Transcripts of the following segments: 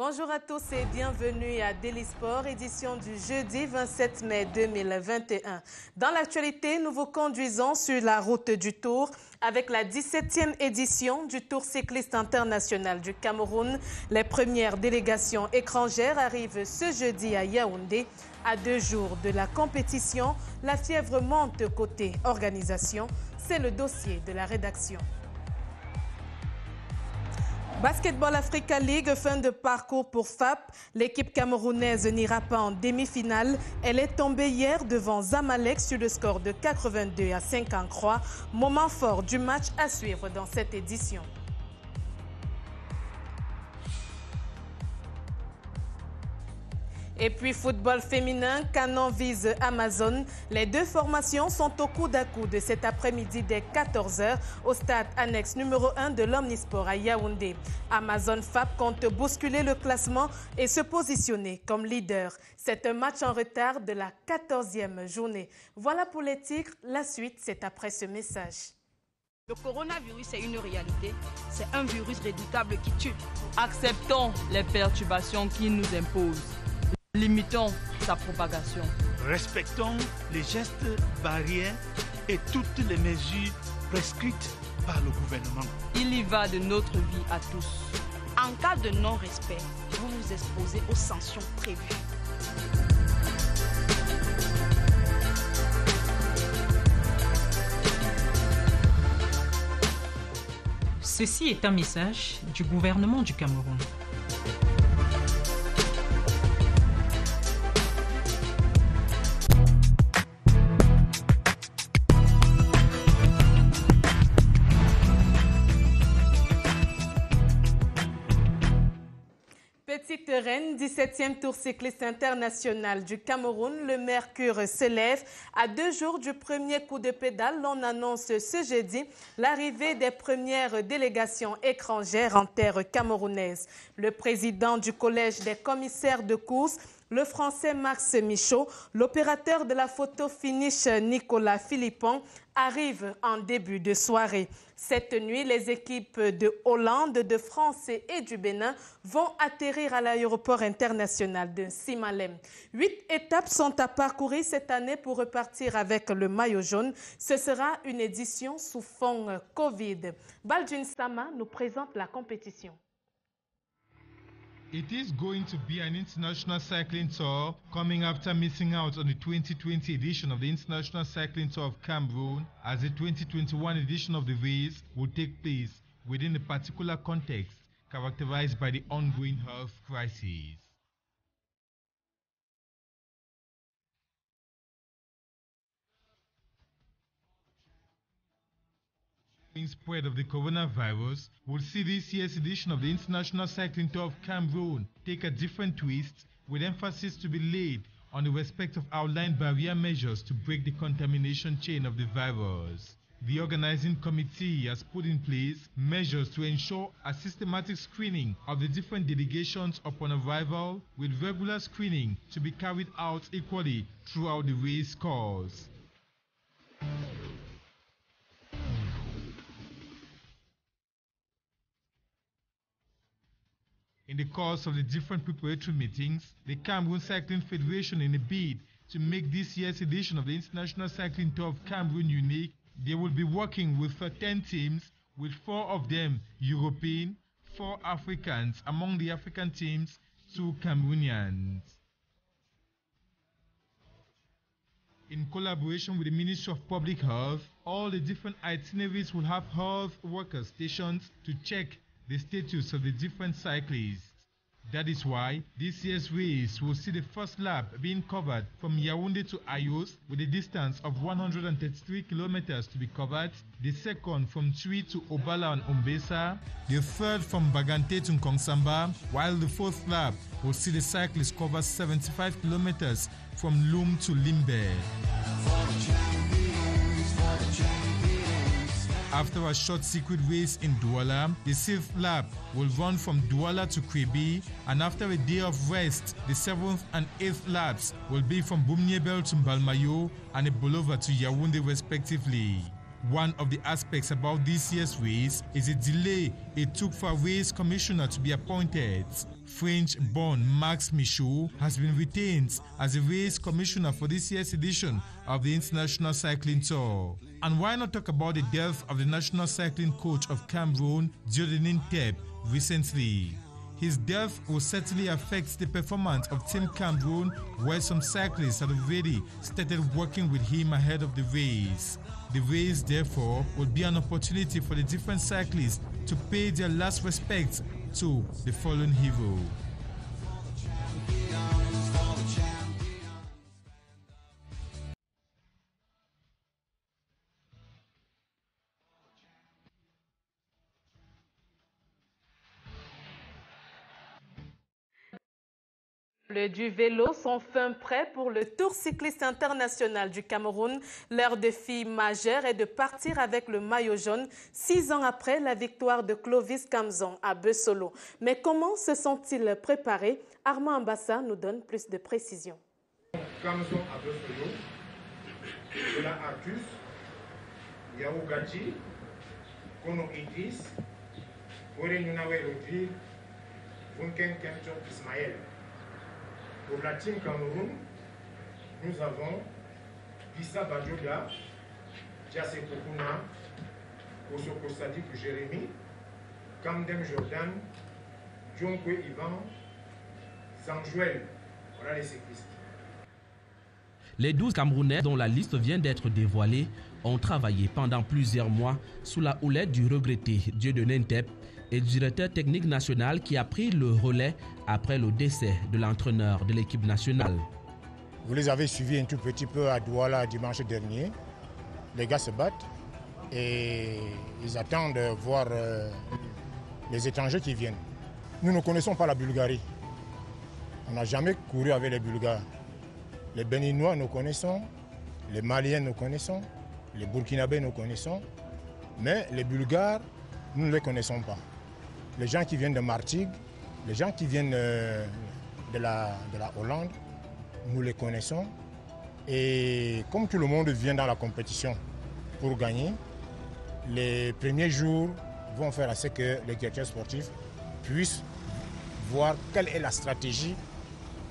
Bonjour à tous et bienvenue à Daily Sport, édition du jeudi 27 mai 2021. Dans l'actualité, nous vous conduisons sur la route du Tour avec la 17e édition du Tour cycliste international du Cameroun. Les premières délégations étrangères arrivent ce jeudi à Yaoundé. À 2 jours de la compétition, la fièvre monte côté organisation. C'est le dossier de la rédaction. Basketball Africa League, fin de parcours pour FAP. L'équipe camerounaise n'ira pas en demi-finale. Elle est tombée hier devant Zamalek sur le score de 82-53. Moment fort du match à suivre dans cette édition. Et puis football féminin, Canon vise Amazon. Les deux formations sont au coude à coude cet après-midi dès 14h au stade annexe numéro 1 de l'Omnisport à Yaoundé. Amazon FAP compte bousculer le classement et se positionner comme leader. C'est un match en retard de la 14e journée. Voilà pour les Tigres. La suite, c'est après ce message. Le coronavirus est une réalité. C'est un virus redoutable qui tue. Acceptons les perturbations qu'il nous impose. Limitons sa propagation. Respectons les gestes barrières et toutes les mesures prescrites par le gouvernement. Il y va de notre vie à tous. En cas de non-respect, vous vous exposez aux sanctions prévues. Ceci est un message du gouvernement du Cameroun. Petite Reine, 17e Tour cycliste international du Cameroun, le mercure s'élève. À 2 jours du premier coup de pédale, l'on annonce ce jeudi l'arrivée des premières délégations étrangères en terre camerounaise. Le président du collège des commissaires de course, le Français Max Michaud, l'opérateur de la photo finish Nicolas Philippon arrivent en début de soirée. Cette nuit, les équipes de Hollande, de France et du Bénin vont atterrir à l'aéroport international de Simalem. 8 étapes sont à parcourir cette année pour repartir avec le maillot jaune. Ce sera une édition sous fond Covid. Baldwin Sama nous présente la compétition. It is going to be an international cycling tour coming after missing out on the 2020 edition of the International Cycling Tour of Cameroon, as the 2021 edition of the race will take place within a particular context characterized by the ongoing health crisis. Spread of the coronavirus will see this year's edition of the International Cycling Tour of Cameroon take a different twist, with emphasis to be laid on the respect of outlined barrier measures to break the contamination chain of the virus. The organizing committee has put in place measures to ensure a systematic screening of the different delegations upon arrival, with regular screening to be carried out equally throughout the race course. In the course of the different preparatory meetings, the Cameroon Cycling Federation, in a bid to make this year's edition of the International Cycling Tour of Cameroon unique, they will be working with 10 teams, with 4 of them European, 4 Africans, among the African teams, 2 Cameroonians. In collaboration with the Ministry of Public Health, all the different itineraries will have health worker stations to check the status of the different cyclists. That is why this year's race will see the first lap being covered from Yaoundé to Ayos with a distance of 133 kilometers to be covered, the second from Tui to Obala and Ombesa, the third from Bagante to Nkongsamba, while the fourth lap will see the cyclists cover 75 kilometers from Loum to Limbe. After a short circuit race in Douala, the 6th lap will run from Douala to Kribi, and after a day of rest, the 7th and 8th laps will be from Boumniebel to Mbalmayo and Ebolova to Yaoundé respectively. One of the aspects about this year's race is a delay it took for a race commissioner to be appointed. French-born Max Michaud has been retained as the race commissioner for this year's edition of the International Cycling Tour. And why not talk about the death of the national cycling coach of Cameroon, Dieudonné Ntep, recently? His death will certainly affect the performance of Team Cameroon, where some cyclists had already started working with him ahead of the race. The race, therefore, will be an opportunity for the different cyclists to pay their last respects to the fallen hero. Du vélo sont fin prêts pour le Tour cycliste international du Cameroun. Leur défi majeur est de partir avec le maillot jaune 6 ans après la victoire de Clovis Kamzon à Bessolo. Mais comment se sont-ils préparés? Armand Ambassa nous donne plus de précisions. Kamzon à Bessolo, Yola Artus, Yahou Gadji, Kono Idris, Wore Nunawe Rodrigue, Funken Kemchon Ismaël. Pour la team Cameroun, nous avons Issa Badjoda, Jassé Kokuna, Kosoko Sadik Jérémy, Kamdem Jordan, Djonkwe Ivan, Sanjuel. Voilà les cyclistes. Les 12 Camerounais dont la liste vient d'être dévoilée ont travaillé pendant plusieurs mois sous la houlette du regretté Dieudonné Ntep et du directeur technique national qui a pris le relais après le décès de l'entraîneur de l'équipe nationale. Vous les avez suivis un tout petit peu à Douala dimanche dernier. Les gars se battent et ils attendent de voir les étrangers qui viennent. Nous ne connaissons pas la Bulgarie. On n'a jamais couru avec les Bulgares. Les Béninois nous connaissons, les Maliens nous connaissons, les Burkinabés nous connaissons, mais les Bulgares, nous ne les connaissons pas. Les gens qui viennent de Martigues, les gens qui viennent de la Hollande, nous les connaissons. Et comme tout le monde vient dans la compétition pour gagner, les premiers jours vont faire à ce que les directeurs sportifs puissent voir quelle est la stratégie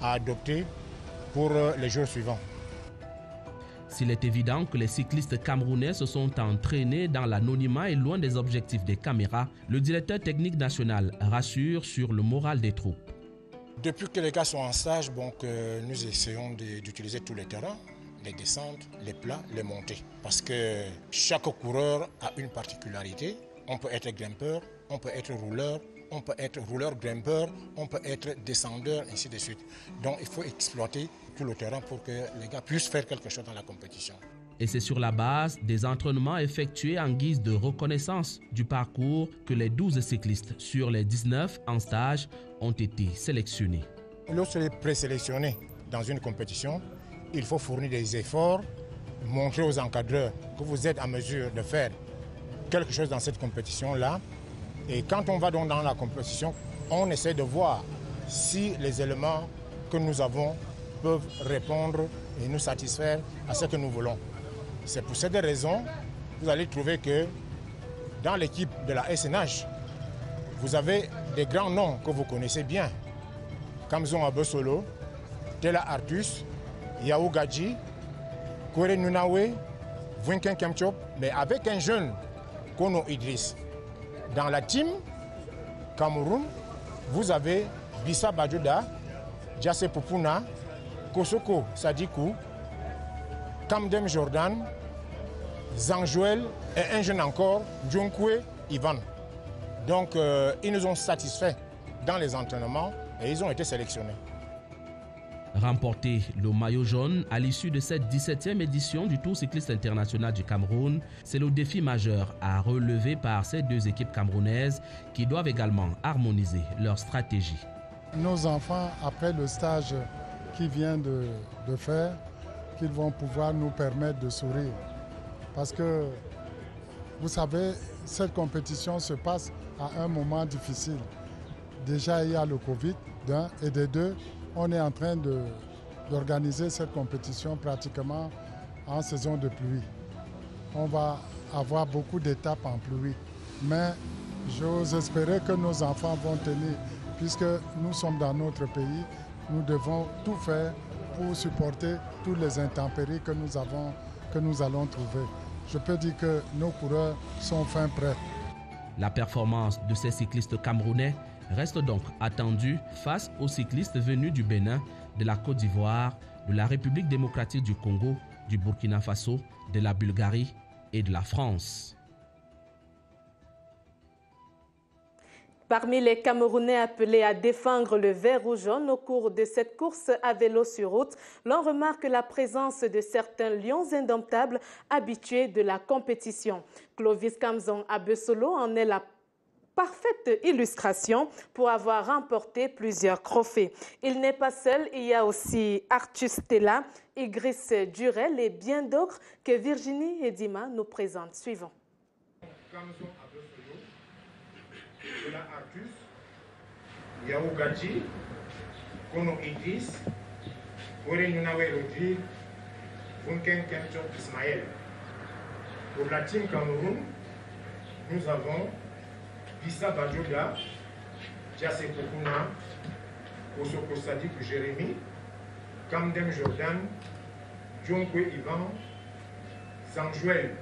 à adopter pour les jours suivants. S'il est évident que les cyclistes camerounais se sont entraînés dans l'anonymat et loin des objectifs des caméras, le directeur technique national rassure sur le moral des troupes. Depuis que les gars sont en stage, nous essayons d'utiliser tous les terrains, les descentes, les plats, les montées. Parce que chaque coureur a une particularité. On peut être grimpeur, on peut être rouleur, on peut être rouleur-grimpeur, on peut être descendeur, ainsi de suite. Donc il faut exploiter tout le terrain pour que les gars puissent faire quelque chose dans la compétition. Et c'est sur la base des entraînements effectués en guise de reconnaissance du parcours que les 12 cyclistes sur les 19 en stage ont été sélectionnés. Lorsque vous êtes présélectionné dans une compétition, il faut fournir des efforts, montrer aux encadreurs que vous êtes en mesure de faire quelque chose dans cette compétition-là. Et quand on va donc dans la compétition, on essaie de voir si les éléments que nous avons peuvent répondre et nous satisfaire à ce que nous voulons. C'est pour cette raison que vous allez trouver que dans l'équipe de la SNH, vous avez des grands noms que vous connaissez bien. Kamzon à Bessolo, Tela Artus, Yahou Gadji, Kore Nunawe, Vunken Kemchop, mais avec un jeune, Kono Idris. Dans la team Cameroun, vous avez Bissa Badjoda, Jassé Popuna, Kosoko Sadikou, Kamdem Jordan, Zanjuel et un jeune encore, Djonkwe Ivan. Donc ils nous ont satisfaits dans les entraînements et ils ont été sélectionnés. Remporter le maillot jaune à l'issue de cette 17e édition du Tour cycliste international du Cameroun, c'est le défi majeur à relever par ces deux équipes camerounaises qui doivent également harmoniser leur stratégie. Nos enfants, après le stage qu'ils viennent de faire, qu'ils vont pouvoir nous permettre de sourire. Parce que, vous savez, cette compétition se passe à un moment difficile. Déjà, il y a le Covid, d'un, et de deux, on est en train d'organiser cette compétition pratiquement en saison de pluie. On va avoir beaucoup d'étapes en pluie. Mais j'ose espérer que nos enfants vont tenir puisque nous sommes dans notre pays, nous devons tout faire pour supporter toutes les intempéries que nous allons trouver. Je peux dire que nos coureurs sont fin prêts. La performance de ces cyclistes camerounais reste donc attendue face aux cyclistes venus du Bénin, de la Côte d'Ivoire, de la République démocratique du Congo, du Burkina Faso, de la Bulgarie et de la France. Parmi les Camerounais appelés à défendre le vert ou jaune au cours de cette course à vélo sur route, l'on remarque la présence de certains lions indomptables habitués de la compétition. Clovis Kamzon Abesolo en est la parfaite illustration pour avoir remporté plusieurs trophées. Il n'est pas seul, il y a aussi Arthur Stella, Idriss Durel et bien d'autres que Virginie Edima nous présentent. Suivons. Là, Artus, Yahou Gadji, Kono Idriss, Ore Nunawe Rodrigue, Funken Kemchon Ismaël. Pour la team Cameroun, nous avons Issa Badjoda, Jassé Kokuna, Kosoko Sadik Jérémy, Kamdem Jordan, Djonkwe Ivan, Sanjuel.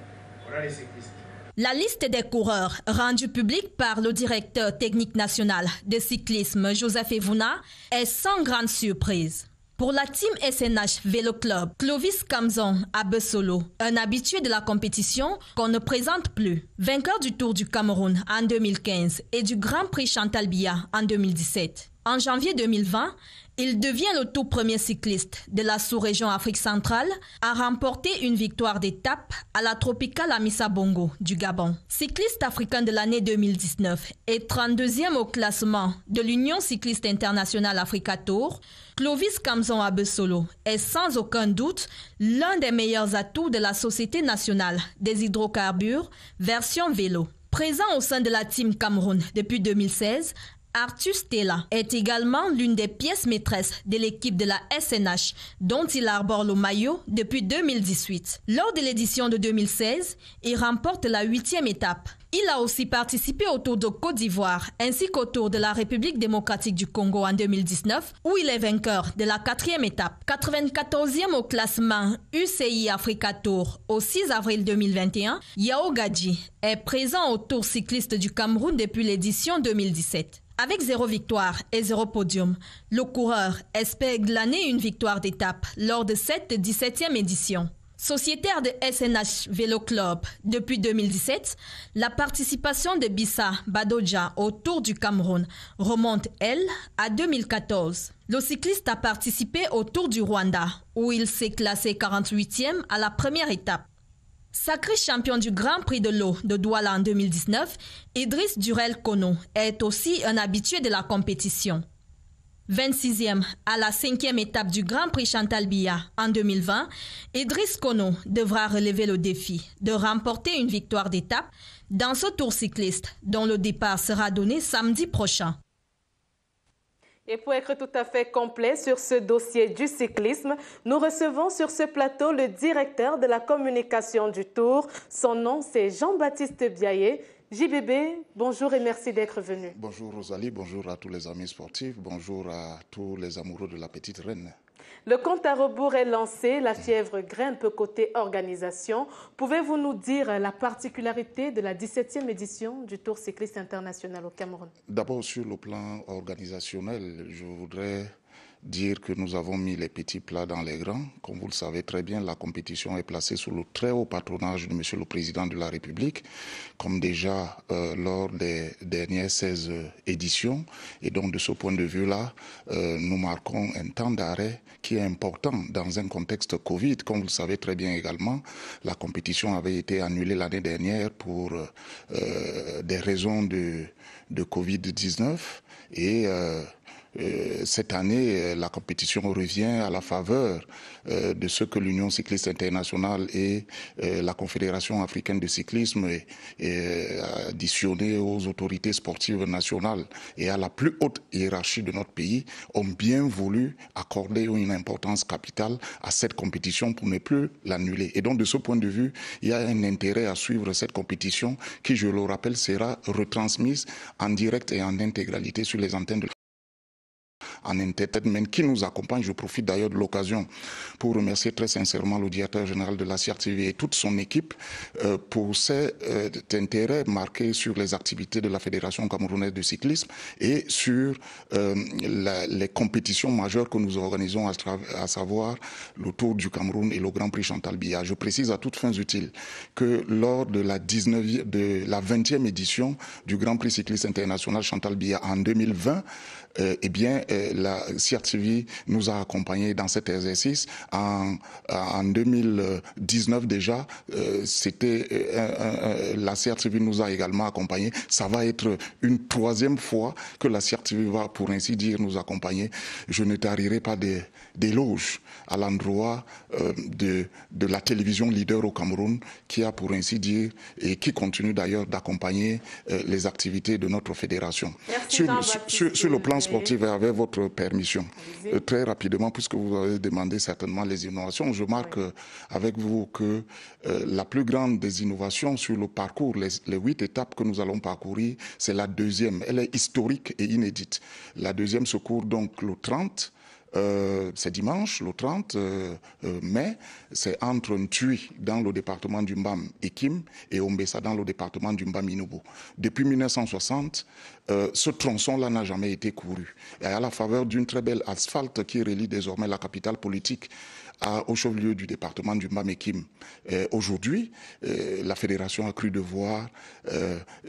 Voilà les cyclistes. La liste des coureurs rendue publique par le directeur technique national de cyclisme Joseph Evouna est sans grande surprise. Pour la team SNH Vélo Club, Clovis Kamzon Abesolo, un habitué de la compétition qu'on ne présente plus, vainqueur du Tour du Cameroun en 2015 et du Grand Prix Chantal Biya en 2017. En janvier 2020, il devient le tout premier cycliste de la sous-région Afrique centrale à remporter une victoire d'étape à la Tropicale Amissa Bongo du Gabon. Cycliste africain de l'année 2019 et 32e au classement de l'Union cycliste internationale Africa Tour, Clovis Kamzon Abesolo est sans aucun doute l'un des meilleurs atouts de la Société nationale des hydrocarbures version vélo. Présent au sein de la Team Cameroun depuis 2016, Arthur Stella est également l'une des pièces maîtresses de l'équipe de la SNH dont il arbore le maillot depuis 2018. Lors de l'édition de 2016, il remporte la 8e étape. Il a aussi participé au Tour de Côte d'Ivoire ainsi qu'au Tour de la République démocratique du Congo en 2019 où il est vainqueur de la 4e étape. 94e au classement UCI Africa Tour au 6 avril 2021, Yahou Gadji est présent au Tour cycliste du Cameroun depuis l'édition 2017. Avec 0 victoire et 0 podium, le coureur espère glaner une victoire d'étape lors de cette 17e édition. Sociétaire de SNH Vélo Club depuis 2017, la participation de Bissa Badodja au Tour du Cameroun remonte, elle, à 2014. Le cycliste a participé au Tour du Rwanda, où il s'est classé 48e à la première étape. Sacré champion du Grand Prix de l'eau de Douala en 2019, Idriss Durel Kono est aussi un habitué de la compétition. 26e à la 5e étape du Grand Prix Chantal Biya en 2020, Idriss Kono devra relever le défi de remporter une victoire d'étape dans ce tour cycliste dont le départ sera donné samedi prochain. Et pour être tout à fait complet sur ce dossier du cyclisme, nous recevons sur ce plateau le directeur de la communication du Tour. Son nom, c'est Jean-Baptiste Biaye. JBB, bonjour et merci d'être venu. Bonjour Rosalie, bonjour à tous les amis sportifs, bonjour à tous les amoureux de la petite reine. Le compte à rebours est lancé, la fièvre grimpe côté organisation. Pouvez-vous nous dire la particularité de la 17e édition du Tour cycliste international au Cameroun? D'abord, sur le plan organisationnel, je voudrais dire que nous avons mis les petits plats dans les grands. Comme vous le savez très bien, la compétition est placée sous le très haut patronage de Monsieur le Président de la République, comme déjà lors des dernières 16 éditions. Et donc, de ce point de vue-là, nous marquons un temps d'arrêt qui est important dans un contexte Covid. Comme vous le savez très bien également, la compétition avait été annulée l'année dernière pour des raisons de Covid-19 et cette année, la compétition revient à la faveur de ce que l'Union cycliste internationale et la Confédération africaine de cyclisme additionnée aux autorités sportives nationales et à la plus haute hiérarchie de notre pays ont bien voulu accorder une importance capitale à cette compétition pour ne plus l'annuler. Et donc de ce point de vue, il y a un intérêt à suivre cette compétition qui, je le rappelle, sera retransmise en direct et en intégralité sur les antennes de en entertainment qui nous accompagne. Je profite d'ailleurs de l'occasion pour remercier très sincèrement le directeur général de la CRTV et toute son équipe pour cet intérêt marqué sur les activités de la Fédération camerounaise de cyclisme et sur les compétitions majeures que nous organisons, à savoir le Tour du Cameroun et le Grand Prix Chantal Biya. Je précise à toutes fins utiles que lors de la 20e édition du Grand Prix cycliste international Chantal Biya en 2020, la CRTV nous a accompagnés dans cet exercice. En 2019 déjà, la CRTV nous a également accompagnés. Ça va être une 3e fois que la CRTV va, pour ainsi dire, nous accompagner. Je ne tarirai pas d'éloges à l'endroit de la télévision leader au Cameroun, qui a, pour ainsi dire, et qui continue d'ailleurs d'accompagner les activités de notre fédération. Sur le plan sportif, et avec votre permission, très rapidement, puisque vous avez demandé certainement les innovations, je marque avec vous que la plus grande des innovations sur le parcours, les 8 étapes que nous allons parcourir, c'est la 2e. Elle est historique et inédite. La 2e se court donc le 30. C'est dimanche, le 30 mai, c'est entre Ntui dans le département du Mbam et Kim et Ombessa dans le département du Mbam Inubu. Depuis 1960, ce tronçon-là n'a jamais été couru. Et à la faveur d'une très belle asphalte qui relie désormais la capitale politique au chef-lieu du département du Mbam et Kim. Aujourd'hui, la fédération a cru devoir,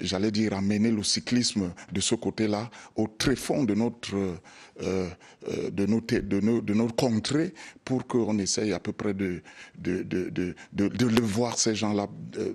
j'allais dire, amener le cyclisme de ce côté-là au tréfonds de notre contrée pour qu'on essaye à peu près de le voir ces gens-là,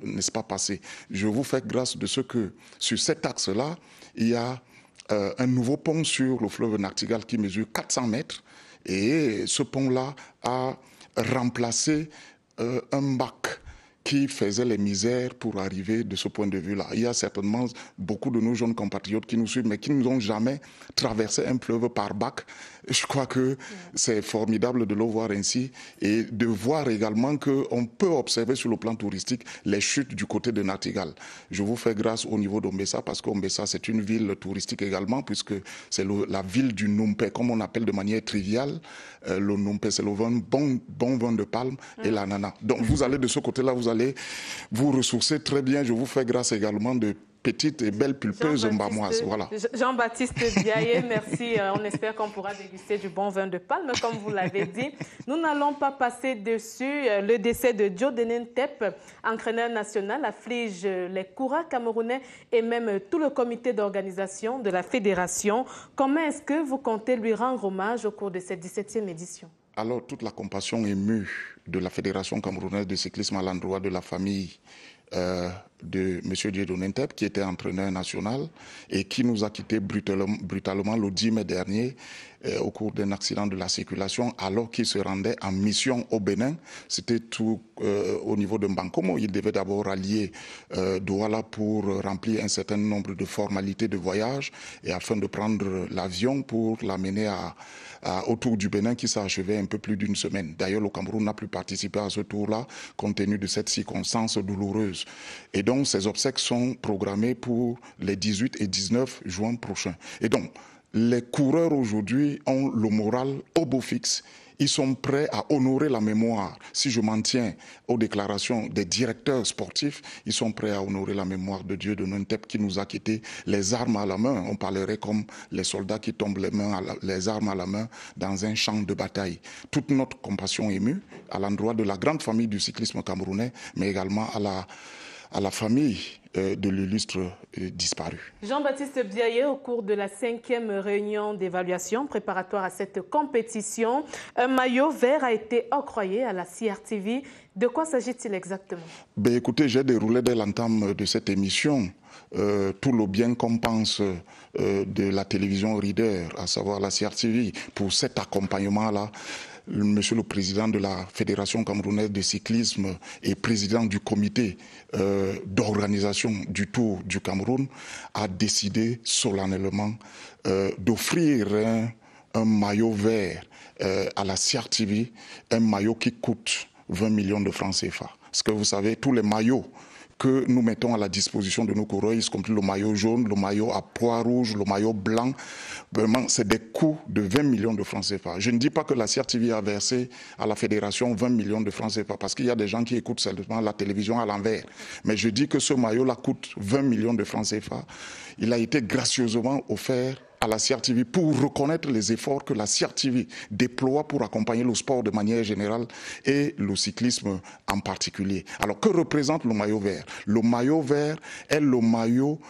n'est-ce pas, passer. Je vous fais grâce de ce que, sur cet axe-là, il y a un nouveau pont sur le fleuve Nachtigal qui mesure 400 mètres. Et ce pont-là a remplacé un bac qui faisait les misères pour arriver de ce point de vue-là. Il y a certainement beaucoup de nos jeunes compatriotes qui nous suivent, mais qui n'ont jamais traversé un fleuve par bac. Je crois que c'est formidable de le voir ainsi et de voir également qu'on peut observer sur le plan touristique les chutes du côté de Nachtigal. Je vous fais grâce au niveau d'Ombessa parce qu'Ombessa, c'est une ville touristique également puisque c'est la ville du Numpe, comme on appelle de manière triviale. Le Numpe, c'est le bon vin de palme et l'ananas. Donc vous allez de ce côté-là, vous allez vous ressourcer très bien. Je vous fais grâce également de petites et belles pulpeuses mbamoises. Voilà. Jean-Baptiste Biaye, merci. On espère qu'on pourra déguster du bon vin de palme, comme vous l'avez dit. Nous n'allons pas passer dessus. Le décès de Joe Denentep, entraîneur national, afflige les coureurs camerounais et même tout le comité d'organisation de la fédération. Comment est-ce que vous comptez lui rendre hommage au cours de cette 17e édition? Alors, toute la compassion émue de la Fédération camerounaise de cyclisme à l'endroit de la famille de M. Dieudonné Ntep, qui était entraîneur national et qui nous a quittés brutalement le 10 mai dernier au cours d'un accident de la circulation alors qu'il se rendait en mission au Bénin. C'était tout au niveau de Mbankomo. Il devait d'abord rallier Douala pour remplir un certain nombre de formalités de voyage et afin de prendre l'avion pour l'amener au Tour du Bénin qui s'est achevé un peu plus d'une semaine. D'ailleurs, le Cameroun n'a plus participé à ce tour-là compte tenu de cette circonstance douloureuse. Et donc, ces obsèques sont programmées pour les 18 et 19 juin prochains. Et donc, les coureurs aujourd'hui ont le moral au beau fixe. Ils sont prêts à honorer la mémoire. Si je m'en tiens aux déclarations des directeurs sportifs, ils sont prêts à honorer la mémoire de Dieudonné Ntep qui nous a quittés les armes à la main. On parlerait comme les soldats qui tombent les armes à la main dans un champ de bataille. Toute notre compassion émue à l'endroit de la grande famille du cyclisme camerounais, mais également à la famille de l'illustre disparu. Jean-Baptiste Biaye, au cours de la 5e réunion d'évaluation préparatoire à cette compétition, un maillot vert a été octroyé à la CRTV. De quoi s'agit-il exactement? Écoutez, j'ai déroulé dès l'entame de cette émission tout le bien qu'on pense de la télévision Reader, à savoir la CRTV, pour cet accompagnement-là. Monsieur le président de la Fédération camerounaise de cyclisme et président du comité d'organisation du Tour du Cameroun a décidé solennellement d'offrir un maillot vert à la CRTV, un maillot qui coûte 20 millions de francs CFA. Parce que vous savez, tous les maillots que nous mettons à la disposition de nos coureurs, y compris le maillot jaune, le maillot à pois rouge, le maillot blanc. Vraiment, c'est des coûts de 20 millions de francs CFA. Je ne dis pas que la CRTV a versé à la fédération 20 millions de francs CFA, parce qu'il y a des gens qui écoutent seulement la télévision à l'envers. Mais je dis que ce maillot-là coûte 20 millions de francs CFA. Il a été gracieusement offert à la CRTV pour reconnaître les efforts que la CRTV déploie pour accompagner le sport de manière générale et le cyclisme en particulier. Alors, que représente le maillot vert? Le maillot vert est le maillot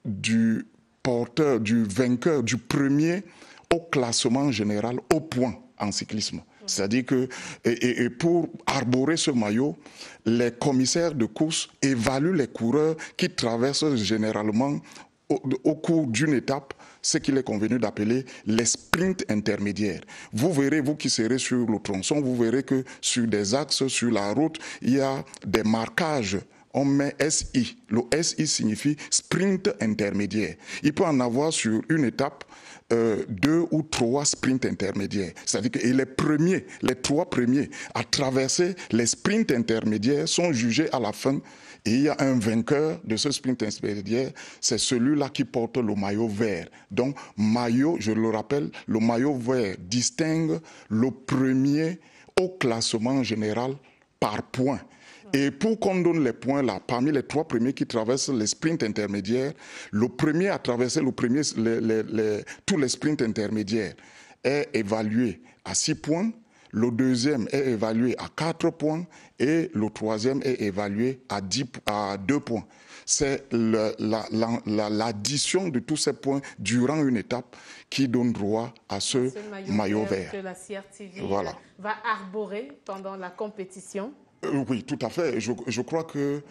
du porteur, du vainqueur, du premier au classement général au point en cyclisme. C'est-à-dire que, et pour arborer ce maillot, les commissaires de course évaluent les coureurs qui traversent généralement au cours d'une étape ce qu'il est convenu d'appeler les sprints intermédiaires. Vous verrez, vous qui serez sur le tronçon, vous verrez que sur des axes, sur la route, il y a des marquages. On met SI. Le SI signifie sprint intermédiaire. Il peut en avoir sur une étape 2 ou 3 sprints intermédiaires. C'est-à-dire que les 3 premiers à traverser les sprints intermédiaires sont jugés à la fin. Et il y a un vainqueur de ce sprint intermédiaire, c'est celui-là qui porte le maillot vert. Donc, maillot, je le rappelle, le maillot vert distingue le premier au classement général par points. Et pour qu'on donne les points là, parmi les 3 premiers qui traversent les sprints intermédiaires, le premier à traverser tous les sprints intermédiaires est évalué à 6 points. Le deuxième est évalué à 4 points et le troisième est évalué à 2 points. C'est l'addition de tous ces points durant une étape qui donne droit à ce maillot vert. Que la CRTV va arborer pendant la compétition. Oui, tout à fait. Je crois que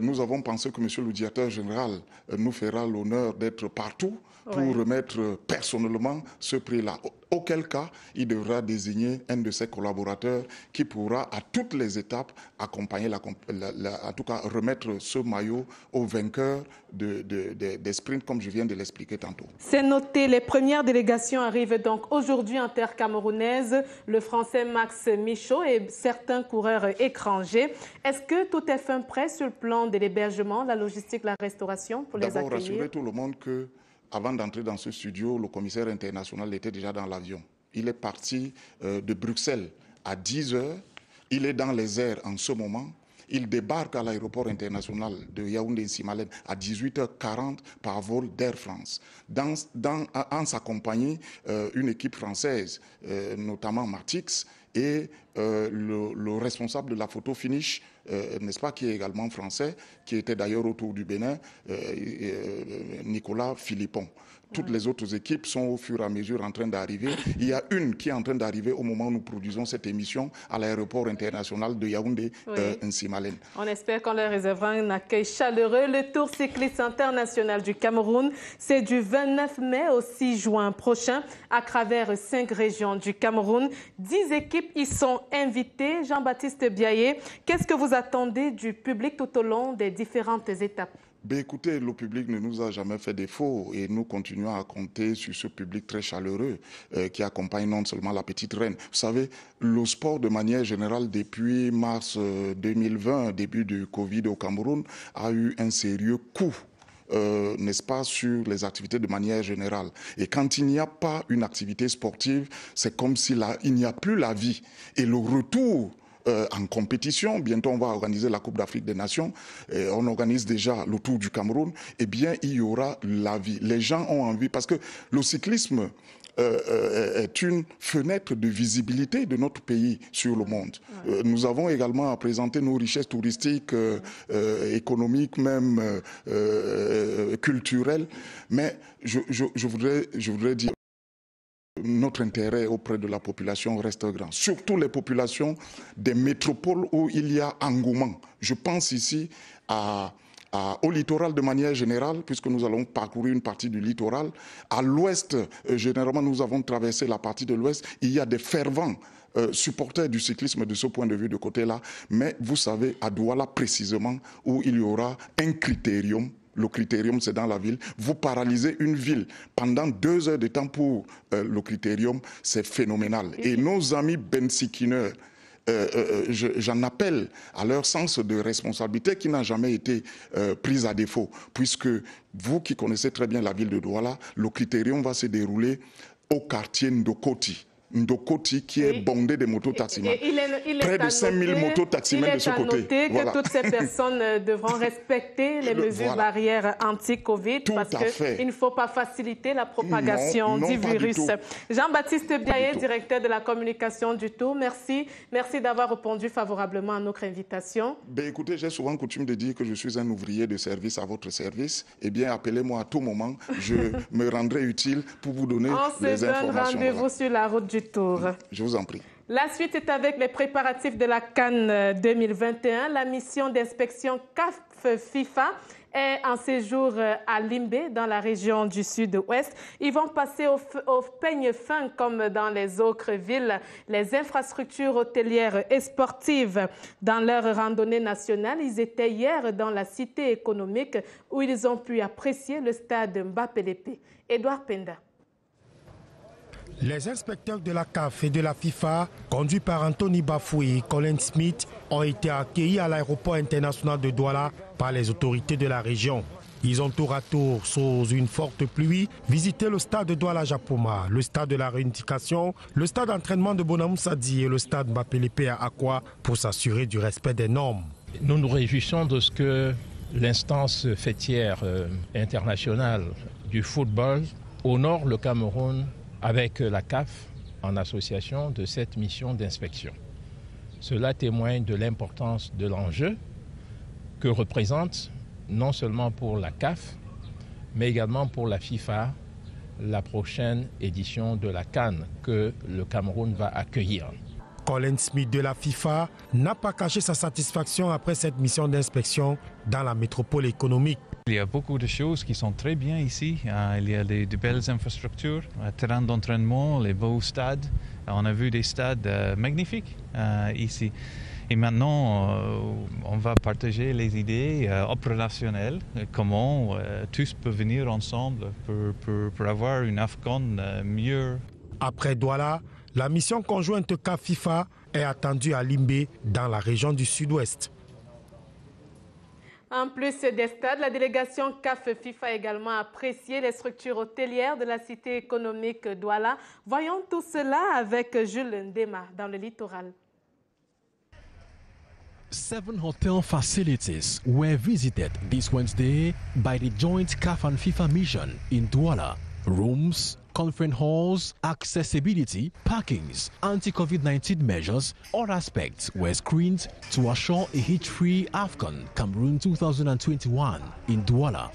nous avons pensé que Monsieur le directeur général nous fera l'honneur d'être partout pour remettre personnellement ce prix-là. Auquel cas, il devra désigner un de ses collaborateurs qui pourra à toutes les étapes accompagner, en tout cas remettre ce maillot au vainqueur des sprints, comme je viens de l'expliquer tantôt. C'est noté, les premières délégations arrivent donc aujourd'hui en terre camerounaise. Le Français Max Michaud et certains coureurs étrangers. Est-ce que tout est fin prêt sur le plan de l'hébergement, la logistique, la restauration pour les accueillir? D'abord, rassurer tout le monde que avant d'entrer dans ce studio, le commissaire international était déjà dans l'avion. Il est parti de Bruxelles à 10 h. Il est dans les airs en ce moment. Il débarque à l'aéroport international de Yaoundé-Nsimalen à 18 h 40 par vol d'Air France. En sa compagnie, une équipe française, notamment Martix, et le responsable de la photo finish, n'est-ce pas, qui est également français, qui était d'ailleurs autour du Bénin, Nicolas Philippon. Toutes les autres équipes sont au fur et à mesure en train d'arriver. Il y a une qui est en train d'arriver au moment où nous produisons cette émission à l'aéroport international de Yaoundé-Nsimalen. On espère qu'on leur réservera un accueil chaleureux. Le Tour cycliste international du Cameroun, c'est du 29 mai au 6 juin prochain à travers 5 régions du Cameroun. 10 équipes y sont invitées. Jean-Baptiste Biaye, qu'est-ce que vous attendez du public tout au long des différentes étapes? Ben écoutez, le public ne nous a jamais fait défaut et nous continuons à compter sur ce public très chaleureux qui accompagne non seulement la petite reine. Vous savez, le sport de manière générale depuis mars 2020, début du Covid au Cameroun, a eu un sérieux coup. N'est-ce pas, sur les activités de manière générale. Et quand il n'y a pas une activité sportive, c'est comme s'il n'y a plus la vie. Et le retour en compétition, bientôt on va organiser la Coupe d'Afrique des Nations, on organise déjà le Tour du Cameroun, eh bien il y aura la vie. Les gens ont envie, parce que le cyclisme est une fenêtre de visibilité de notre pays sur le monde. Nous avons également à présenter nos richesses touristiques, économiques, même culturelles, mais je voudrais dire notre intérêt auprès de la population reste grand, surtout les populations des métropoles où il y a engouement. Je pense ici au littoral de manière générale, puisque nous allons parcourir une partie du littoral. À l'ouest, généralement, nous avons traversé la partie de l'ouest. Il y a des fervents supporters du cyclisme de ce point de vue de côté-là. Mais vous savez, à Douala précisément, où il y aura un critérium. Le critérium, c'est dans la ville. Vous paralysez une ville pendant 2 heures de temps pour le critérium, c'est phénoménal. Et nos amis bensikineurs, j'en appelle à leur sens de responsabilité qui n'a jamais été prise à défaut, puisque vous qui connaissez très bien la ville de Douala, le critérium va se dérouler au quartier Ndokoti. Ndokoti qui est bondé de mototaximens. Près de 5000 mototaximens de ce côté. Il est à noter que toutes ces personnes devront respecter les mesures barrières anti-Covid parce qu'il ne faut pas faciliter la propagation du virus. Jean-Baptiste Biaye, directeur de la communication du Tour, merci. Merci d'avoir répondu favorablement à notre invitation. Ben, écoutez, j'ai souvent coutume de dire que je suis un ouvrier de service à votre service. Eh bien, appelez-moi à tout moment. Je me rendrai utile pour vous donner les informations. On se donne rendez-vous sur la route du Tour. Je vous en prie. La suite est avec les préparatifs de la CAN 2021. La mission d'inspection CAF FIFA est en séjour à Limbé, dans la région du sud-ouest. Ils vont passer au peigne fin comme dans les autres villes, les infrastructures hôtelières et sportives. Dans leur randonnée nationale, ils étaient hier dans la cité économique où ils ont pu apprécier le stade Mbappé-Lépé. Edouard Penda. Les inspecteurs de la CAF et de la FIFA, conduits par Anthony Bafou et Colin Smith, ont été accueillis à l'aéroport international de Douala par les autorités de la région. Ils ont tour à tour, sous une forte pluie, visité le stade de Douala-Japoma, le stade de la réunification, le stade d'entraînement de Bonamoussadi et le stade Mbappé-Lépé à Akwa pour s'assurer du respect des normes. Nous nous réjouissons de ce que l'instance fêtière internationale du football honore le Cameroun avec la CAF en association de cette mission d'inspection. Cela témoigne de l'importance de l'enjeu que représente non seulement pour la CAF, mais également pour la FIFA, la prochaine édition de la CAN que le Cameroun va accueillir. Colin Smith de la FIFA n'a pas caché sa satisfaction après cette mission d'inspection dans la métropole économique. Il y a beaucoup de choses qui sont très bien ici. Il y a de belles infrastructures, un terrain d'entraînement, les beaux stades. On a vu des stades magnifiques ici. Et maintenant, on va partager les idées opérationnelles, comment tous peuvent venir ensemble pour avoir une AFCON mieux. Après Douala, la mission conjointe CAF-FIFA est attendue à Limbé, dans la région du sud-ouest. En plus des stades, la délégation CAF-FIFA a également apprécié les structures hôtelières de la cité économique Douala. Voyons tout cela avec Jules Ndema dans le littoral. 7 hotel facilities were visited this Wednesday by the joint CAF and FIFA mission in Douala. Rooms, conference halls, accessibility, parkings, anti-COVID-19 measures, all aspects were screened to assure a hitch-free AFCON Cameroon 2021 in Douala.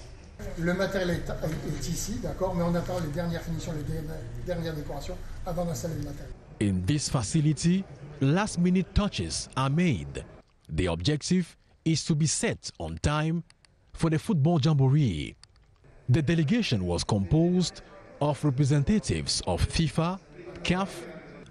Le matériel est ici, d'accord, mais on attend les dernières finitions, les dernières décorations avant d'installer le matériel. In this facility, last-minute touches are made. The objective is to be set on time for the football jamboree. The delegation was composed of representatives of FIFA, CAF,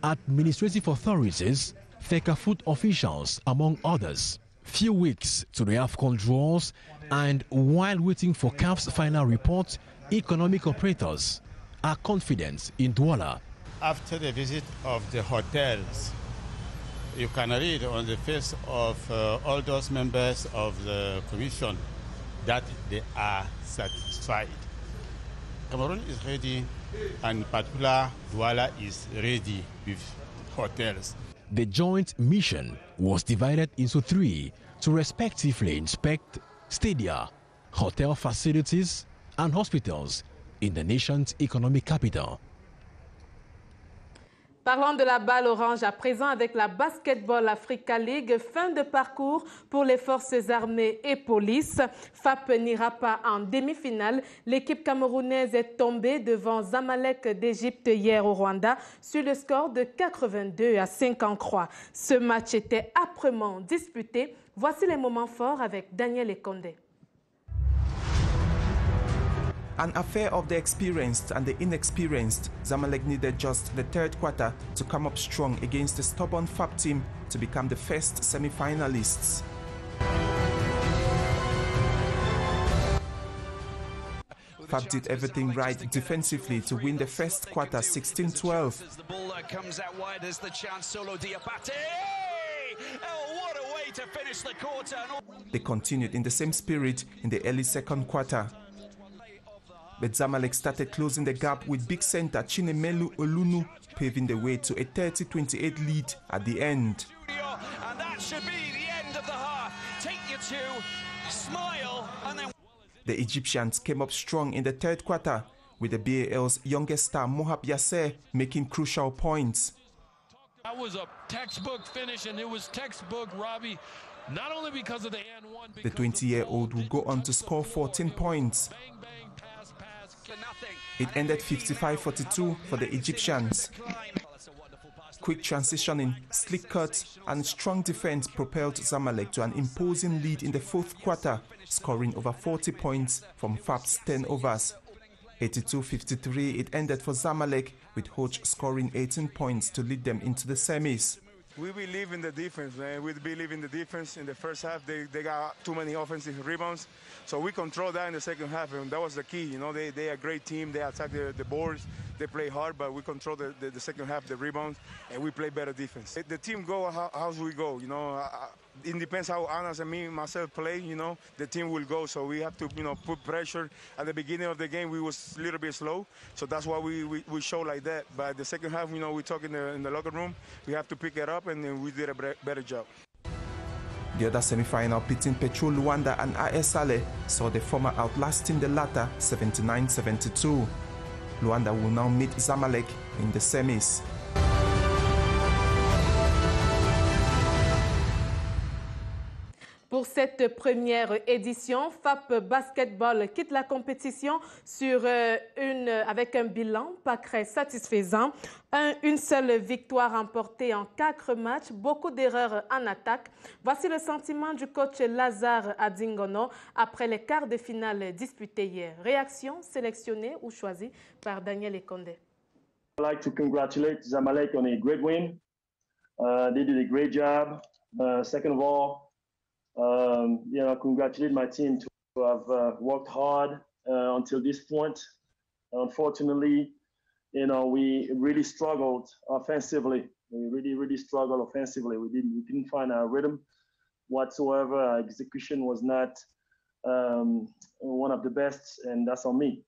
administrative authorities, FECAFOOT officials, among others. Few weeks to the AFCON draws, and while waiting for CAF's final report, economic operators are confident in Douala. After the visit of the hotels, you can read on the face of all those members of the commission that they are satisfied. Cameroon is ready, and in particular, Douala is ready with hotels. The joint mission was divided into 3 to respectively inspect stadia, hotel facilities, and hospitals in the nation's economic capital. Parlons de la balle orange à présent avec la Basketball Africa League. Fin de parcours pour les forces armées et police. FAP n'ira pas en demi-finale. L'équipe camerounaise est tombée devant Zamalek d'Égypte hier au Rwanda sur le score de 82-53. Ce match était âprement disputé. Voici les moments forts avec Daniel Ekonde. An affair of the experienced and the inexperienced, Zamalek needed just the third quarter to come up strong against the stubborn FAP team to become the first semi-finalists. FAP did everything right defensively to win the first quarter 16-12. The ball comes out wide as the chance, Solo Diabate. They continued in the same spirit in the early second quarter. But Zamalek started closing the gap with big center Chinemelu Olunu paving the way to a 30-28 lead at the end. And that should be the end of the half. Take your two, smile, and then... The Egyptians came up strong in the third quarter, with the BAL's youngest star Mohab Yasser making crucial points. That was a textbook finish, and it was textbook Robbie, not only because of the and one. The 20-year-old will go on to score 14 points. It ended 55-42 for the Egyptians. Quick transitioning, slick cuts, and strong defense propelled Zamalek to an imposing lead in the fourth quarter, scoring over 40 points from Fab's 10 overs. 82-53, it ended for Zamalek, with Hoch scoring 18 points to lead them into the semis. We believe in the defense, man. We believe in the defense. In the first half, they got too many offensive rebounds. So we controlled that in the second half, and that was the key. You know, they are a great team. They attack the boards. They play hard, but we control the second half, the rebounds, and we play better defense. The team go how we go, you know. It depends how Anas and me myself play, you know. The team will go, so we have to, you know, put pressure. At the beginning of the game, we was a little bit slow, so that's why we show like that. But the second half, you know, we talk in the locker room. We have to pick it up, and then we did a better job. The other semi-final pitting Petro Luanda and AS Saleh saw the former outlasting the latter 79-72. Luanda will now meet Zamalek in the semis. Pour cette première édition, FAP Basketball quitte la compétition avec un bilan pas très satisfaisant. Une seule victoire remportée en 4 matchs, beaucoup d'erreurs en attaque. Voici le sentiment du coach Lazare Adingono après les quarts de finale disputés hier. Réaction sélectionnée ou choisie par Daniel Ekonde. I'd like to congratulate Zamalek on a great win. They did a great job. Second of all, you know, congratulate my team to have worked hard until this point. Unfortunately, you know, we really struggled offensively. We really struggled offensively. We didn't find our rhythm whatsoever. Our execution was not one of the best, and that's on me.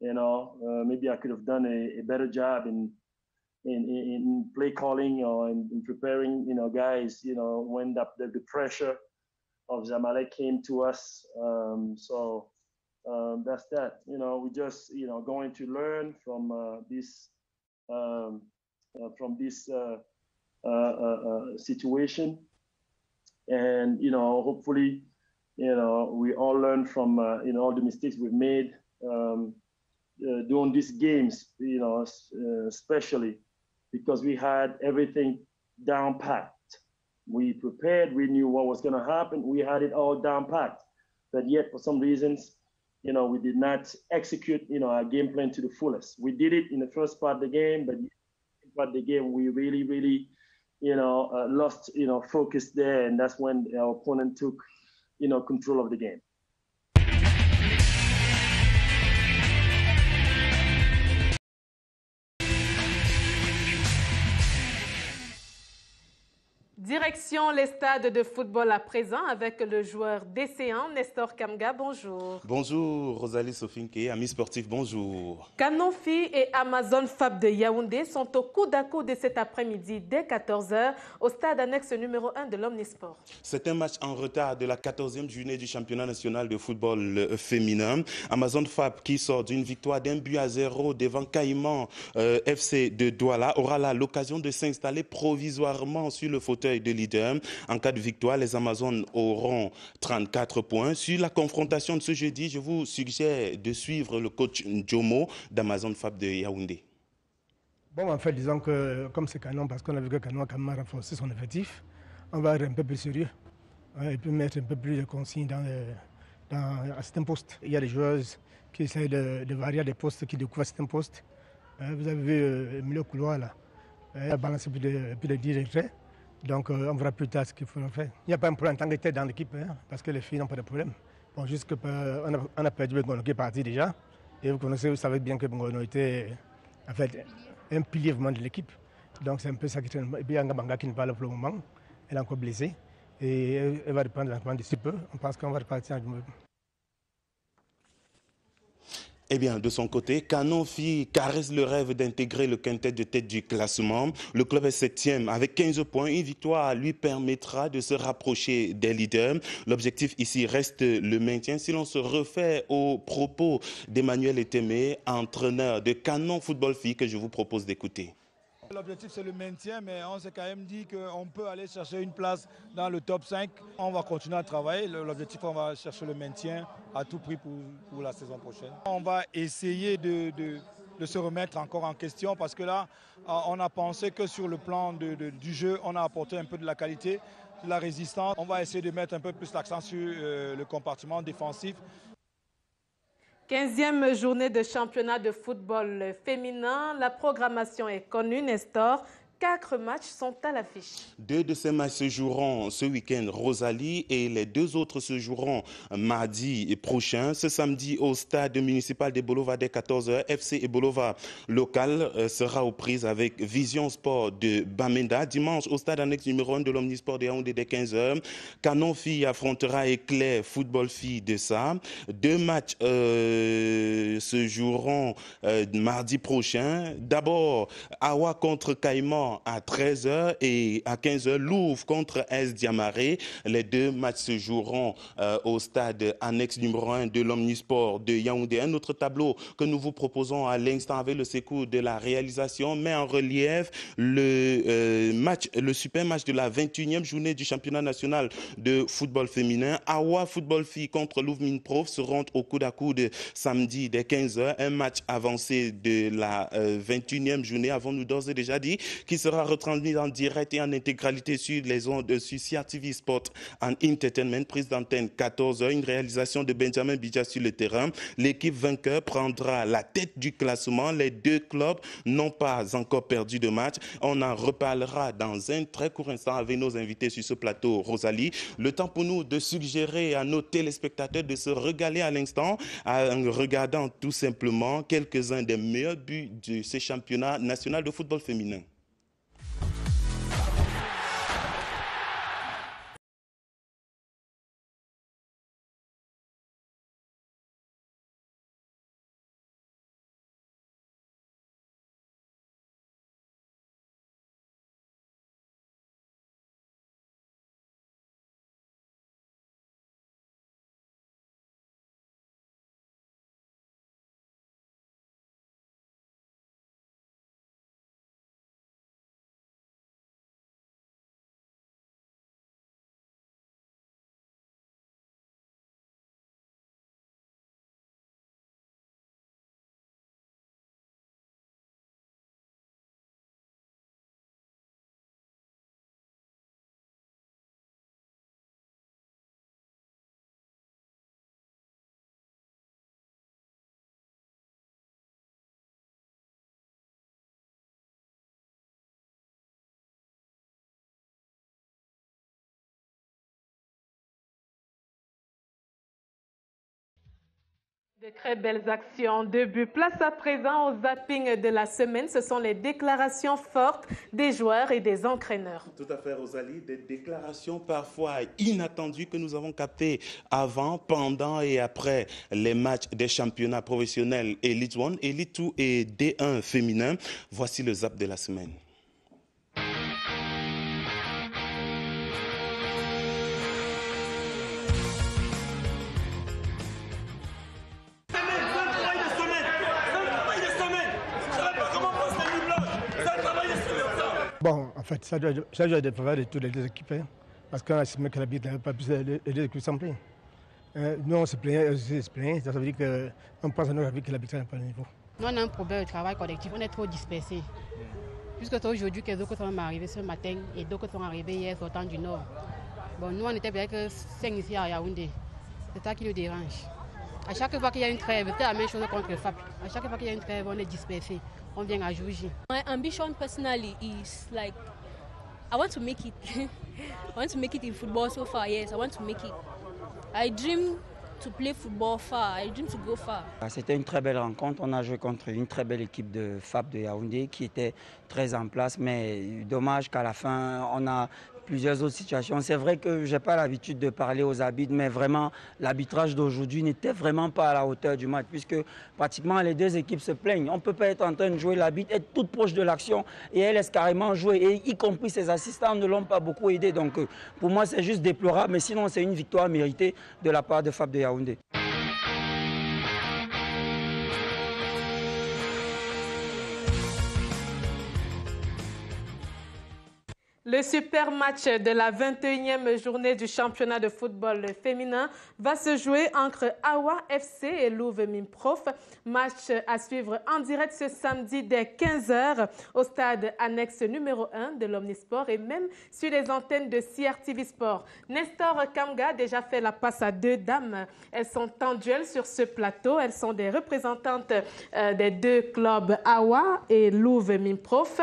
You know, maybe I could have done a better job in play calling or in preparing, you know, guys, you know, when the pressure of Zamalek came to us. So that's that. You know, we just, you know, going to learn from this situation, and you know, hopefully, you know, we all learn from you know, all the mistakes we've made during these games. You know, especially because we had everything down packed. We prepared, we knew what was going to happen, we had it all down packed. But yet, for some reasons, you know, we did not execute, you know, our game plan to the fullest. We did it in the first part of the game, but in the second part of the game, we really, you know, lost, you know, focus there, and that's when our opponent took, you know, control of the game. Direction les stades de football à présent avec le joueur d'Océan, Nestor Kamga. Bonjour. Bonjour Rosalie Sofinke, amis sportifs, bonjour. Kanofi et Amazon Fab de Yaoundé sont au coude à coude cet après-midi dès 14h au stade annexe numéro 1 de l'Omnisport. C'est un match en retard de la 14e journée du championnat national de football féminin. Amazon Fab, qui sort d'une victoire d'1-0 devant Caïman FC de Douala, aura là l'occasion de s'installer provisoirement sur le fauteuil de leader. En cas de victoire, les Amazones auront 34 points. Sur la confrontation de ce jeudi, je vous suggère de suivre le coach Ndjomo d'Amazon Fab de Yaoundé. Bon, en fait, disons que comme c'est Canon, parce qu'on a vu que Canon a quand même renforcé son effectif, on va être un peu plus sérieux et puis mettre un peu plus de consignes à certains postes. Il y a des joueuses qui essayent de varier des postes, qui découvrent certains postes. Vous avez vu le milieu couloir là, il a balancé plus de 10 retraits. Donc on verra plus tard ce qu'il faut faire. Il n'y a pas un problème en tant que tel dans l'équipe, hein, parce que les filles n'ont pas de problème. Bon, juste qu'on a perdu Bengono qui est parti déjà. Et vous savez bien que Bengono était en fait un pilier vraiment de l'équipe. Donc c'est un peu ça qui traîne. Et puis il y a Ngabanga qui ne parle pas pour le moment. elle est encore blessée. Et elle va reprendre l'entraînement d'ici peu. On pense qu'on va repartir. Eh bien, de son côté, Canon Phi caresse le rêve d'intégrer le quintet de tête du classement. Le club est 7e avec 15 points. Une victoire lui permettra de se rapprocher des leaders. L'objectif ici reste le maintien. Si l'on se refait aux propos d'Emmanuel Etemé, entraîneur de Canon Football Phi, que je vous propose d'écouter. L'objectif c'est le maintien, mais on s'est quand même dit qu'on peut aller chercher une place dans le top 5. On va continuer à travailler. L'objectif, on va chercher le maintien à tout prix pour la saison prochaine. On va essayer de se remettre encore en question parce que là, on a pensé que sur le plan du jeu, on a apporté un peu de la qualité, de la résistance. On va essayer de mettre un peu plus l'accent sur le compartiment défensif. 15e journée de championnat de football féminin. La programmation est connue, Nestor. 4 matchs sont à l'affiche. 2 de ces matchs se joueront ce week-end, Rosalie, et les 2 autres se joueront mardi prochain. Ce samedi, au stade municipal d'Ebolova dès 14h, FC Ebolova local sera aux prises avec Vision Sport de Bamenda. Dimanche, au stade annexe numéro 1 de l'Omnisport de Yaoundé dès 15h, Canon Phi affrontera Éclair Football Phi de ça. 2 matchs se joueront mardi prochain. D'abord, Awa contre Caïman à 13h et à 15h, Louvre contre S Diamaré. Les 2 matchs se joueront au stade annexe numéro 1 de l'Omnisport de Yaoundé. Un autre tableau que nous vous proposons à l'instant avec le secours de la réalisation met en relief le super match de la 21e journée du championnat national de football féminin. Awa Football Phi contre Louvre Mine Prof seront au coude à coude samedi dès 15h. Un match avancé de la 21e journée, avons-nous d'ores et déjà dit, qui sera retransmis en direct et en intégralité sur les ondes sur CRTV Sport and Entertainment, prise d'antenne 14h, une réalisation de Benjamin Bidja sur le terrain. L'équipe vainqueur prendra la tête du classement. Les 2 clubs n'ont pas encore perdu de match. On en reparlera dans un très court instant avec nos invités sur ce plateau, Rosalie. Le temps pour nous de suggérer à nos téléspectateurs de se régaler à l'instant en regardant tout simplement quelques-uns des meilleurs buts de ce championnat national de football féminin. De très belles actions, 2 buts. Place à présent au zapping de la semaine. Ce sont les déclarations fortes des joueurs et des entraîneurs. Tout à fait, Rosalie. Des déclarations parfois inattendues que nous avons captées avant, pendant et après les matchs des championnats professionnels Elite 1, Elite 2 et D1 féminin. Voici le zap de la semaine. Bon, en fait, ça doit être le travail de toutes les 2 équipes, hein, parce qu'on a estimé que l'arbitre n'avait pas pu les 2 équipes s'en plaindre. Nous, on se plaignait, ça veut dire qu'on pense à notre avis que l'arbitre n'a pas le niveau. Nous, on a un problème de travail collectif, on est trop dispersés. Puisque c'est aujourd'hui que d'autres sont arrivés ce matin et d'autres sont arrivés hier sortant du Nord. Bon, nous, on était bien que 5 ici à Yaoundé. C'est ça qui nous dérange. À chaque fois qu'il y a une trêve, c'est la même chose contre le FAP. À chaque fois qu'il y a une trêve, on est dispersés. On vient à Jouji. My ambition personally is like I want to make it. I want to make it in football so far. Yes, I want to make it. I dream to play football far. I dream to go far. C'était une très belle rencontre. On a joué contre une très belle équipe de FAP de Yaoundé qui était très en place. Mais dommage qu'à la fin, on a plusieurs autres situations. C'est vrai que je n'ai pas l'habitude de parler aux arbitres, mais vraiment, l'arbitrage d'aujourd'hui n'était vraiment pas à la hauteur du match, puisque pratiquement les deux équipes se plaignent. On ne peut pas être en train de jouer, l'arbitre est toute proche de l'action et elle laisse carrément jouer. Et y compris ses assistants ne l'ont pas beaucoup aidé. Donc pour moi, c'est juste déplorable, mais sinon, c'est une victoire méritée de la part de FAP de Yaoundé. Le super match de la 21e journée du championnat de football féminin va se jouer entre Awa FC et Louvre Mimprof. Match à suivre en direct ce samedi dès 15h au stade annexe numéro 1 de l'Omnisport et même sur les antennes de CRTV Sport. Nestor Kamga a déjà fait la passe à deux dames. Elles sont en duel sur ce plateau. Elles sont des représentantes des deux clubs Awa et Louvre Mimprof.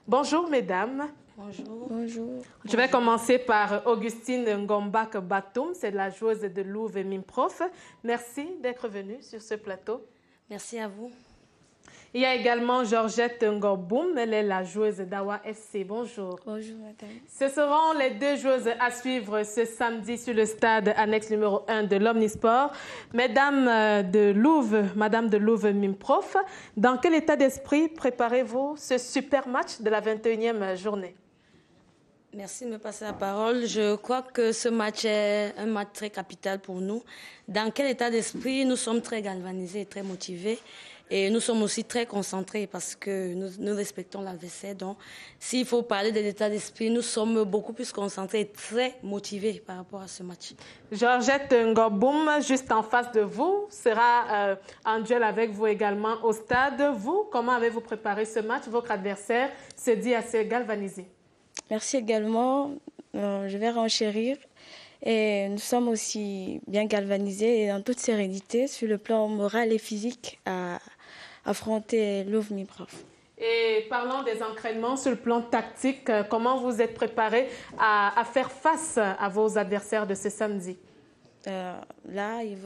Bonjour mesdames. Bonjour. Bonjour. Je vais commencer par Augustine Ngombak Batoum, c'est la joueuse de Louvre Mimprof. Merci d'être venue sur ce plateau. Merci à vous. Il y a également Georgette Ngoboum, elle est la joueuse d'Awa FC. Bonjour. Bonjour, madame. Ce seront les deux joueuses à suivre ce samedi sur le stade annexe numéro 1 de l'Omnisport. Madame de Louvre Mimprof, dans quel état d'esprit préparez-vous ce super match de la 21e journée? Merci de me passer la parole. Je crois que ce match est un match très capital pour nous. Dans quel état d'esprit? Nous sommes très galvanisés et très motivés. Et nous sommes aussi très concentrés parce que nous respectons l'adversaire. Donc, s'il faut parler de l'état d'esprit, nous sommes beaucoup plus concentrés et très motivés par rapport à ce match. Georgette Ngoboum, juste en face de vous, sera en duel avec vous également au stade. Vous, comment avez-vous préparé ce match? Votre adversaire se dit assez galvanisé. Merci également. Je vais renchérir. Et nous sommes aussi bien galvanisés et en toute sérénité sur le plan moral et physique à affronter Louvre Mimprof. Et parlons des entraînements sur le plan tactique. Comment vous êtes préparés à faire face à vos adversaires de ce samedi? Là, il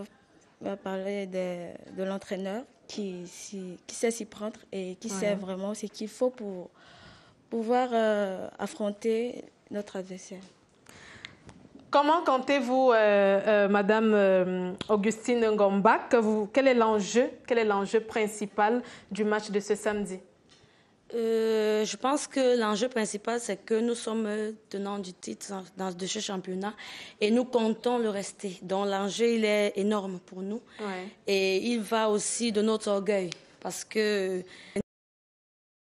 va parler de l'entraîneur qui sait s'y prendre et qui sait vraiment ce qu'il faut pour pouvoir affronter notre adversaire. Comment comptez-vous, Madame Augustine Ngombak, quel est l'enjeu principal du match de ce samedi? Je pense que l'enjeu principal, c'est que nous sommes tenants du titre de ce championnat et nous comptons le rester. Donc l'enjeu, il est énorme pour nous. Et il va aussi de notre orgueil parce que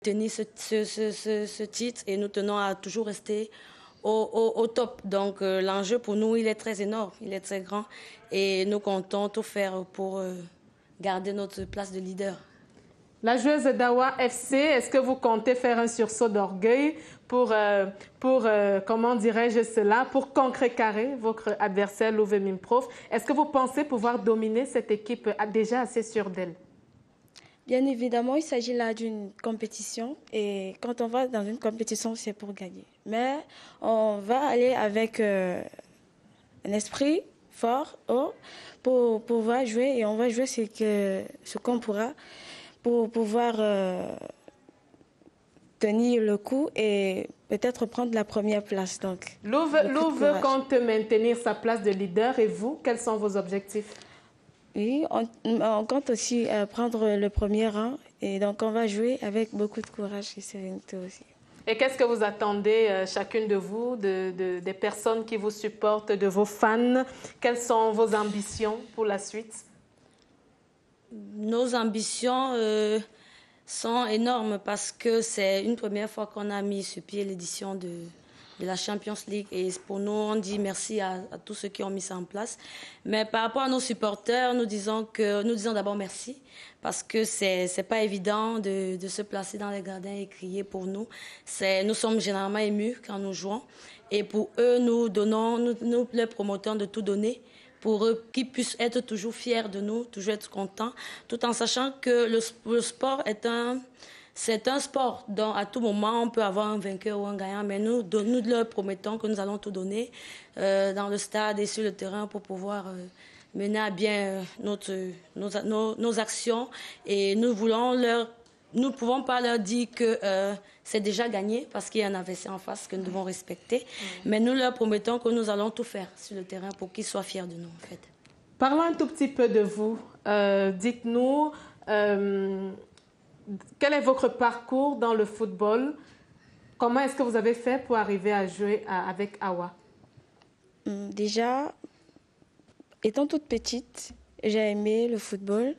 tenir ce titre et nous tenons à toujours rester au top. Donc l'enjeu pour nous, il est très énorme, il est très grand et nous comptons tout faire pour garder notre place de leader. La joueuse d'Awa FC, est-ce que vous comptez faire un sursaut d'orgueil pour comment dirais-je cela, pour contrecarrer votre adversaire Louvre Mimprof? Est-ce que vous pensez pouvoir dominer cette équipe déjà assez sûre d'elle? Bien évidemment, il s'agit là d'une compétition et quand on va dans une compétition, c'est pour gagner. Mais on va aller avec un esprit fort pour pouvoir jouer et on va jouer ce qu'on pourra pour pouvoir tenir le coup et peut-être prendre la première place. Donc, Louvre compte maintenir sa place de leader et vous, quels sont vos objectifs? Oui, on compte aussi prendre le premier rang et donc on va jouer avec beaucoup de courage et sérénité aussi. Et qu'est-ce que vous attendez, chacune de vous, des personnes qui vous supportent, de vos fans? Quelles sont vos ambitions pour la suite? Nos ambitions sont énormes parce que c'est une première fois qu'on a mis sur pied l'édition de la Champions League. Et pour nous, on dit merci à tous ceux qui ont mis ça en place. Mais par rapport à nos supporters, nous disons d'abord merci parce que c'est pas évident de se placer dans les gradins et crier pour nous. Nous sommes généralement émus quand nous jouons. Et pour eux, nous les promoteurs de tout donner pour eux qu'ils puissent être toujours fiers de nous, toujours être contents, tout en sachant que le sport c'est un sport dont à tout moment on peut avoir un vainqueur ou un gagnant, mais nous leur promettons que nous allons tout donner dans le stade et sur le terrain pour pouvoir mener à bien nos actions et nous voulons leur nous ne pouvons pas leur dire que c'est déjà gagné parce qu'il y a un adversaire en face que nous devons respecter. Mais nous leur promettons que nous allons tout faire sur le terrain pour qu'ils soient fiers de nous, en fait. Parlons un tout petit peu de vous. Dites-nous, quel est votre parcours dans le football? Comment est-ce que vous avez fait pour arriver à jouer avec Awa? Déjà, étant toute petite, j'ai aimé le football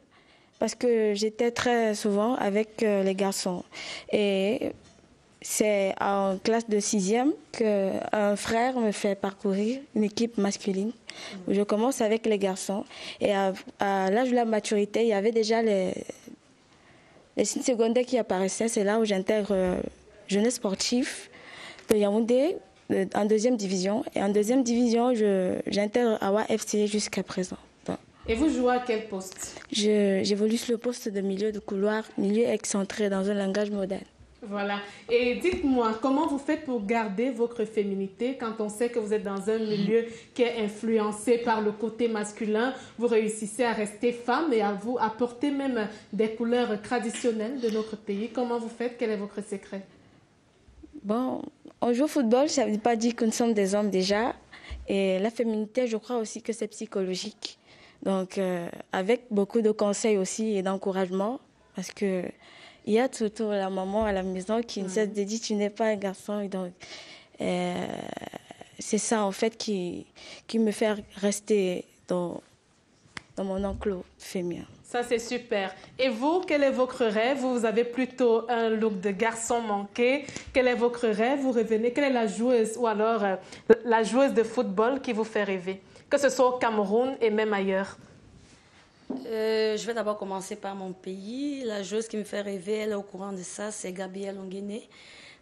parce que j'étais très souvent avec les garçons. Et c'est en classe de 6e qu'un frère me fait parcourir une équipe masculine. Où je commence avec les garçons. Et à l'âge de la maturité, il y avait déjà les signes secondaires qui apparaissaient. C'est là où j'intègre Jeunesse sportive de Yaoundé en 2e division. Et en 2e division, j'intègre Awa FC jusqu'à présent. Et vous jouez à quel poste? J'évolue sur le poste de milieu de couloir, milieu excentré dans un langage moderne. Voilà. Et dites-moi, comment vous faites pour garder votre féminité quand on sait que vous êtes dans un milieu qui est influencé par le côté masculin? Vous réussissez à rester femme et à vous apporter même des couleurs traditionnelles de notre pays. Comment vous faites? Quel est votre secret? Bon, on joue au football, ça ne veut pas dire que nous sommes des hommes déjà. Et la féminité, je crois aussi que c'est psychologique. Donc, avec beaucoup de conseils aussi et d'encouragement, parce que il y a toujours la maman à la maison qui ne cesse de dire tu n'es pas un garçon. Et donc, c'est ça en fait qui me fait rester dans mon enclos féminin. Ça, c'est super. Et vous, quel est votre rêve? Vous avez plutôt un look de garçon manqué. Quel est votre rêve? Vous revenez? Quelle est la joueuse ou alors la joueuse de football qui vous fait rêver? Que ce soit au Cameroun et même ailleurs. Je vais d'abord commencer par mon pays. La joueuse qui me fait rêver, elle est au courant de ça, c'est Gabrielle Onguéné.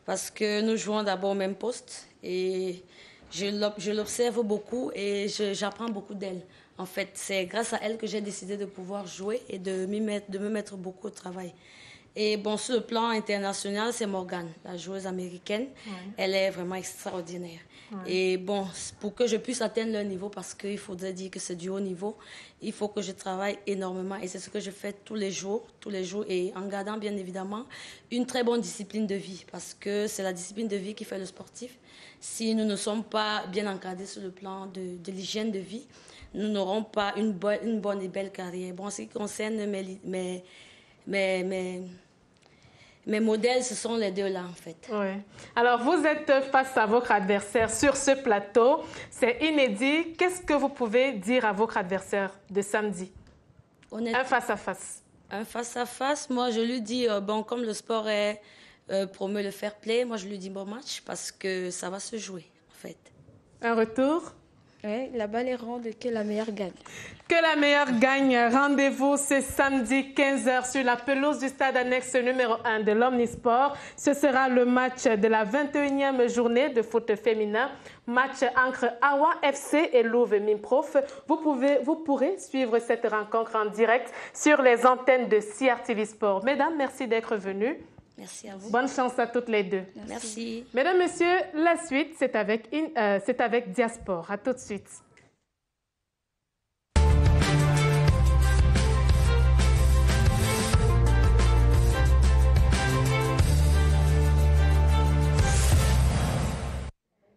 Parce que nous jouons d'abord au même poste. Et je l'observe beaucoup et j'apprends beaucoup d'elle. En fait, c'est grâce à elle que j'ai décidé de pouvoir jouer et de me mettre beaucoup au travail. Et bon, sur le plan international, c'est Morgane, la joueuse américaine. Ouais. Elle est vraiment extraordinaire. Ouais. Et bon, pour que je puisse atteindre leur niveau, parce qu'il faudrait dire que c'est du haut niveau, il faut que je travaille énormément. Et c'est ce que je fais tous les jours, et en gardant bien évidemment une très bonne discipline de vie, parce que c'est la discipline de vie qui fait le sportif. Si nous ne sommes pas bien encadrés sur le plan de l'hygiène de vie, nous n'aurons pas une bonne et belle carrière. Bon, en ce qui concerne mes modèles, ce sont les deux là, en fait. Oui. Alors, vous êtes face à votre adversaire sur ce plateau. C'est inédit. Qu'est-ce que vous pouvez dire à votre adversaire de samedi? Un face-à-face. Un face-à-face, moi, je lui dis, bon, comme le sport promeut le fair play, moi, je lui dis bon match parce que ça va se jouer, en fait. Un retour? Oui, la balle est ronde, que la meilleure gagne. Que la meilleure gagne. Rendez-vous ce samedi 15h sur la pelouse du stade annexe numéro 1 de l'Omnisport. Ce sera le match de la 21e journée de foot féminin. Match entre Awa FC et Louvre Mimprof. Vous pourrez suivre cette rencontre en direct sur les antennes de CRTV Sport. Mesdames, merci d'être venues. Merci à vous. Bonne chance à toutes les deux. Merci. Mesdames, Messieurs, la suite, c'est avec Diasport. À tout de suite.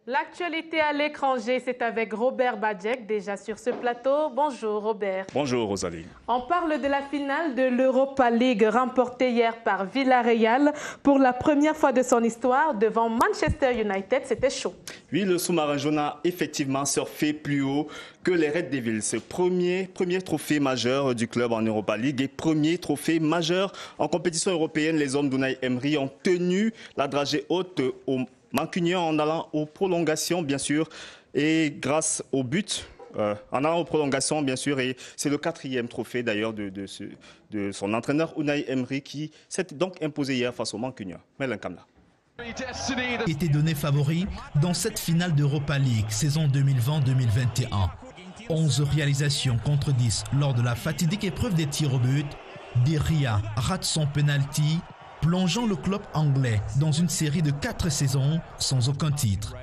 L'actualité à l'étranger, c'est avec Robert Badjek, déjà sur ce plateau. Bonjour Robert. Bonjour Rosalie. On parle de la finale de l'Europa League remportée hier par Villarreal pour la première fois de son histoire devant Manchester United. C'était chaud. Oui, le sous-marin jaune a effectivement surfé plus haut que les Red Devils. Ce premier trophée majeur du club en Europa League et premier trophée majeur en compétition européenne. Les hommes d'Unai Emery ont tenu la dragée haute au Mancunien en allant aux prolongations, bien sûr, et grâce au but, en allant aux prolongations, bien sûr, et c'est le 4e trophée d'ailleurs de son entraîneur Unai Emery qui s'est donc imposé hier face au Mancunien. Melen Kamla. Était donné favori dans cette finale d'Europa League saison 2020-2021. 11 réalisations contre 10 lors de la fatidique épreuve des tirs au but. Di Ria rate son penalty, plongeant le club anglais dans une série de 4 saisons sans aucun titre.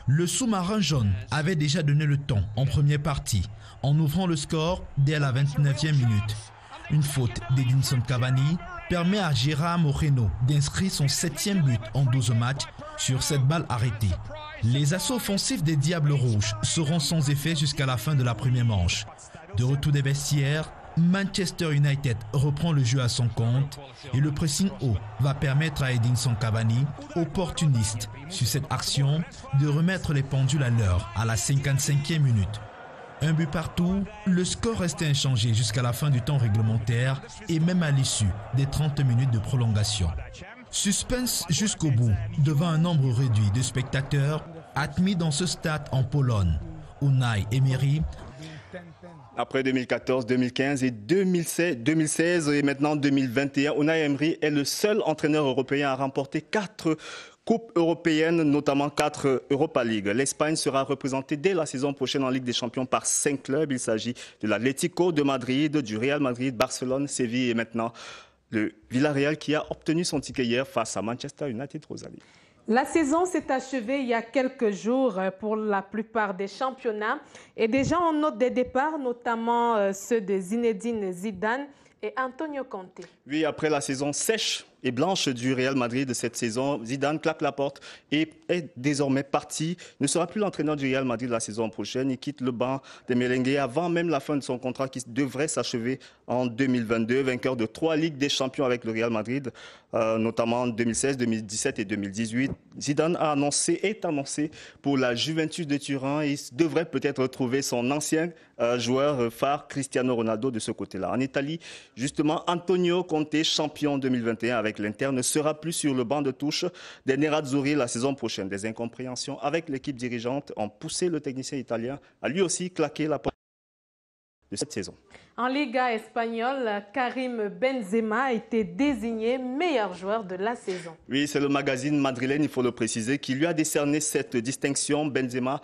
Le sous-marin jaune avait déjà donné le ton en première partie, en ouvrant le score dès la 29e minute. Une faute d'Edinson Cavani permet à Gérard Moreno d'inscrire son 7e but en 12 matchs sur cette balle arrêtée. Les assauts offensifs des Diables Rouges seront sans effet jusqu'à la fin de la première manche. De retour des vestiaires, Manchester United reprend le jeu à son compte et le pressing haut va permettre à Edinson Cavani, opportuniste sur cette action, de remettre les pendules à l'heure à la 55e minute. Un but partout, le score restait inchangé jusqu'à la fin du temps réglementaire et même à l'issue des 30 minutes de prolongation. Suspense jusqu'au bout devant un nombre réduit de spectateurs admis dans ce stade en Pologne. Unai Emery. Après 2014, 2015 et 2016 et maintenant 2021, Unai Emery est le seul entraîneur européen à remporter 4 coupes européennes, notamment 4 Europa League. L'Espagne sera représentée dès la saison prochaine en Ligue des Champions par 5 clubs. Il s'agit de l'Atlético de Madrid, du Real Madrid, Barcelone, Séville et maintenant le Villarreal qui a obtenu son ticket hier face à Manchester United, Rosalie. La saison s'est achevée il y a quelques jours pour la plupart des championnats. Et déjà, on note des départs, notamment ceux de Zinedine Zidane et Antonio Conte. Oui, après la saison sèche et blanche du Real Madrid de cette saison, Zidane claque la porte et est désormais parti. Il ne sera plus l'entraîneur du Real Madrid la saison prochaine. Il quitte le banc des Merengues avant même la fin de son contrat qui devrait s'achever en 2022. Vainqueur de 3 Ligues des Champions avec le Real Madrid, notamment en 2016, 2017 et 2018. Zidane est annoncé pour la Juventus de Turin. Il devrait peut-être retrouver son ancien joueur phare Cristiano Ronaldo de ce côté-là. En Italie, justement, Antonio Conte, champion 2021 avec l'Inter, ne sera plus sur le banc de touche des Nerazzurri la saison prochaine. Des incompréhensions avec l'équipe dirigeante ont poussé le technicien italien à lui aussi claquer la porte de cette saison. En Liga espagnole, Karim Benzema a été désigné meilleur joueur de la saison. Oui, c'est le magazine madrilène, il faut le préciser, qui lui a décerné cette distinction. Benzema,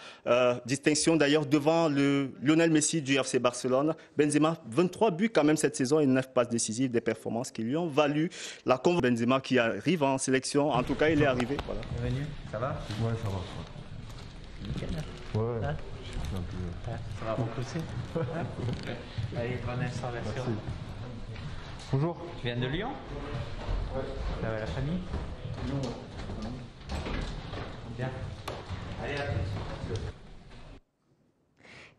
distinction d'ailleurs devant le Lionel Messi du FC Barcelone. Benzema, 23 buts quand même cette saison et 9 passes décisives, des performances qui lui ont valu la convocation. Benzema qui arrive en sélection, en tout cas il est arrivé. Voilà. Bienvenue, ça va? Ouais, ça va. Nickel. Ouais. Hein? Ça va beaucoup aussi. Allez, bonne installation. Merci. Bonjour. Tu viens de Lyon? Oui. Ça va la famille? Non. Bien. Allez, à tous.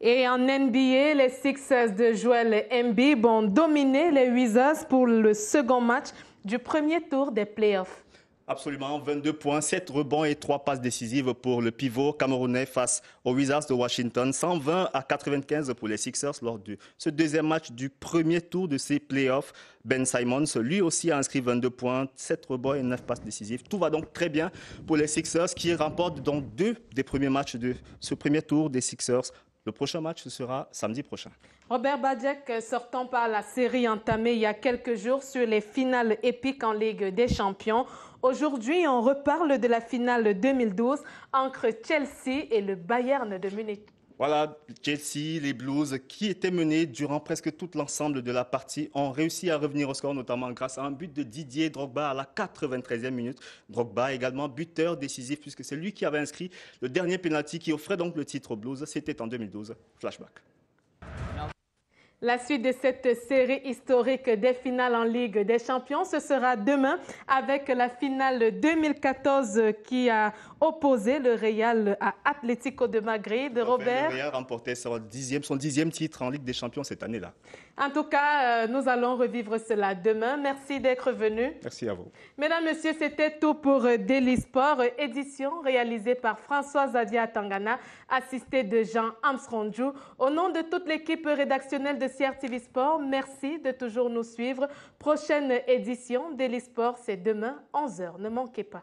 Et en NBA, les Sixers de Joel Embiid ont dominé les Wizards pour le second match du premier tour des playoffs. Absolument, 22 points, 7 rebonds et 3 passes décisives pour le pivot camerounais face aux Wizards de Washington. 120 à 95 pour les Sixers lors de ce deuxième match du premier tour de ces playoffs. Ben Simmons, lui aussi, a inscrit 22 points, 7 rebonds et 9 passes décisives. Tout va donc très bien pour les Sixers qui remportent donc 2 des premiers matchs de ce premier tour des Sixers. Le prochain match, ce sera samedi prochain. Robert Badiak, sortant par la série entamée il y a quelques jours sur les finales épiques en Ligue des Champions. Aujourd'hui, on reparle de la finale 2012 entre Chelsea et le Bayern de Munich. Voilà, Chelsea, les Blues, qui étaient menés durant presque tout l'ensemble de la partie, ont réussi à revenir au score, notamment grâce à un but de Didier Drogba à la 93e minute. Drogba également buteur décisif, puisque c'est lui qui avait inscrit le dernier pénalty qui offrait donc le titre aux Blues. C'était en 2012. Flashback. La suite de cette série historique des finales en Ligue des Champions, ce sera demain avec la finale 2014 qui a opposé le Real à Atlético de Madrid. Robert. Le Real remportait son 10e titre en Ligue des Champions cette année-là. En tout cas, nous allons revivre cela demain. Merci d'être venu. Merci à vous. Mesdames, Messieurs, c'était tout pour Daily Sport, édition réalisée par Françoise Adia Tangana, assistée de Jean Armstrong-Jou. Au nom de toute l'équipe rédactionnelle de CRTV Sport, merci de toujours nous suivre. Prochaine édition Daily Sport, c'est demain, 11h. Ne manquez pas.